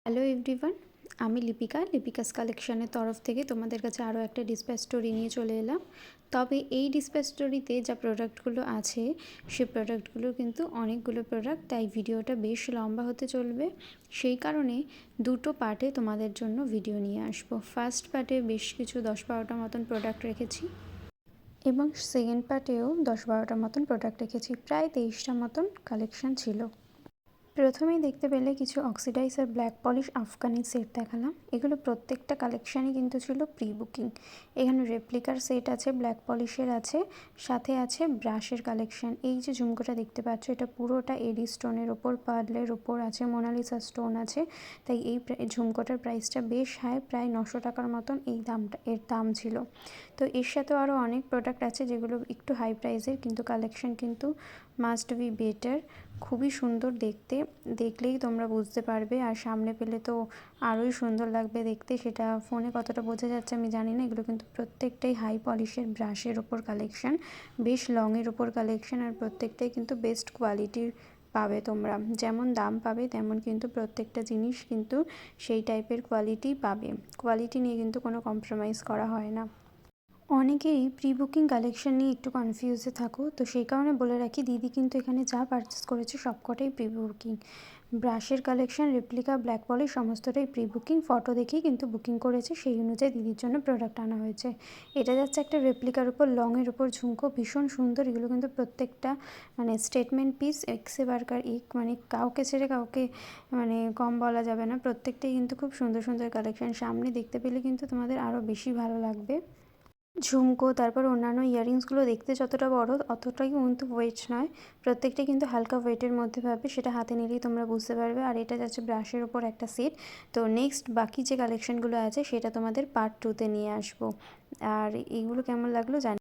Hello everyone, আমি লিপিকাস কালেকশনের তরফ থেকে তোমাদের কাছে আরও একটা ডিসপ্যাচ স্টোরি নিয়ে চলে এলাম। তবে এই ডিসপ্যাচ স্টোরিতে যা প্রোডাক্টগুলো আছে সে প্রোডাক্টগুলো কিন্তু অনেকগুলো প্রোডাক্ট, তাই ভিডিওটা বেশ লম্বা হতে চলবে। সেই কারণে দুটো পার্টে তোমাদের জন্য ভিডিও নিয়ে আসবো। ফার্স্ট পার্টে বেশ কিছু 10-12টা মতন প্রোডাক্ট রেখেছি এবং সেকেন্ড পার্টেও 10-12টার মতন প্রোডাক্ট রেখেছি। প্রায় 23টা মতন কালেকশন ছিল। প্রথমেই দেখতে পেলে কিছু অক্সিডাইজ আর ব্ল্যাক পলিশ আফগানি সেট দেখালাম। এগুলো প্রত্যেকটা কালেকশানই কিন্তু ছিল প্রি বুকিং। এখানে রেপ্লিকার সেট আছে, ব্ল্যাক পলিশের আছে, সাথে আছে ব্রাশের কালেকশান। এই যে ঝুমকোটা দেখতে পাচ্ছ, এটা পুরোটা এডি স্টোনের ওপর, পার্লের ওপর আছে, মোনালিসা স্টোন আছে। তাই এই ঝুমকোটার প্রাইসটা বেশ হাই, প্রায় 900 টাকার মতন এর দাম ছিল। তো এর সাথেও আরও অনেক প্রোডাক্ট আছে যেগুলো একটু হাই প্রাইসের, কিন্তু কালেকশান কিন্তু মাস্ট বি বেটার। খুবই সুন্দর দেখতে, দেখলেই তোমরা বুঝতে পারবে। আর সামনে পেলে তো আরোই সুন্দর লাগবে দেখতে। সেটা ফোনে কতটা বোঝা যাচ্ছে আমি জানি না। এগুলো কিন্তু প্রত্যেকটাই হাই পলিশের ব্রাশের ওপর কালেকশান, বেশ লংয়ের ওপর কালেকশান, আর প্রত্যেকটাই কিন্তু বেস্ট কোয়ালিটির পাবে তোমরা। যেমন দাম পাবে তেমন কিন্তু প্রত্যেকটা জিনিস কিন্তু সেই টাইপের কোয়ালিটি পাবে। কোয়ালিটি নিয়ে কিন্তু কোনো কম্প্রোমাইজ করা হয় না। অনেকেই প্রি বুকিং কালেকশন নিয়ে একটু কনফিউজে থাকো, তো সেই কারণে বলে রাখি, দিদি কিন্তু এখানে যা পারচেস করেছে সবকটাই প্রি বুকিং। ব্রাশের কালেকশন, রেপ্লিকা, ব্ল্যাক পলিশ সমস্তটাই প্রি বুকিং। ফটো দেখেই কিন্তু বুকিং করেছে, সেই অনুযায়ী দিদির জন্য প্রোডাক্ট আনা হয়েছে। এটা যাচ্ছে একটা রেপ্লিকার উপর, লংয়ের উপর ঝুমকো, ভীষণ সুন্দর। এগুলো কিন্তু প্রত্যেকটা মানে স্টেটমেন্ট পিস, এক্সে বার্কার মানে কাউকে ছেড়ে কাউকে মানে কম বলা যাবে না। প্রত্যেকটাই কিন্তু খুব সুন্দর সুন্দর কালেকশন। সামনে দেখতে পেলে কিন্তু তোমাদের আরও বেশি ভালো লাগবে। ঝুমকো, তারপর অন্যান্য ইয়াররিংসগুলো দেখতে যতটা বড় অতটাই কিন্তু ওয়েট নয়। প্রত্যেকটাই কিন্তু হালকা ওয়েটের মধ্যে পাবে, সেটা হাতে নিলেই তোমরা বুঝতে পারবে। আর এটা যাচ্ছে ব্রাশের ওপর একটা সেট। তো নেক্সট বাকি যে কালেকশনগুলো আছে সেটা তোমাদের পার্ট 2তে নিয়ে আসবো। আর এইগুলো কেমন লাগলো জানি।